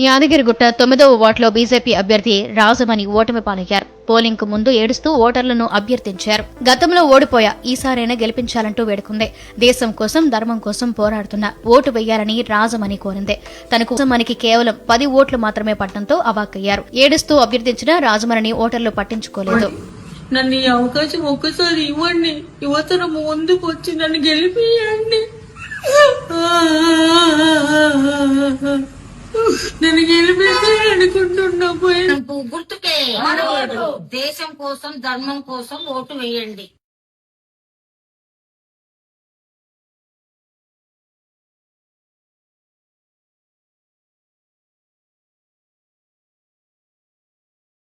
యాదగిరిగుట్ట 9వ వార్డులో బీజేపీ అభ్యర్థి రాజమణి ఓటమి పాలయ్యారు. పోలింగ్ కు ముందు ఏడుస్తూ ఓటర్లను అభ్యర్థించారు. గతంలో ఓడిపోయా, ఈసారైనా గెలిపించాలంటూ వేడుకుంది. దేశం కోసం, ధర్మం కోసం పోరాడుతున్న ఓటు వెయ్యాలని రాజమణి కోరింది. తనకు మనకి కేవలం 10 ఓట్లు మాత్రమే పడటంతో అవాక్కయ్యారు. ఏడుస్తూ అభ్యర్థించిన రాజమణిని ఓటర్లు పట్టించుకోలేదు. నన్ను ఈ అవకాశం ఒక్కసారి ఇవ్వండి, యువతరం ముందుకు వచ్చి నన్ను గెలిపియండి. నన్ను గెలిపించాలనుకుంటున్నా. గుర్తుకే దేశం కోసం, ధర్మం కోసం ఓటు వేయండి.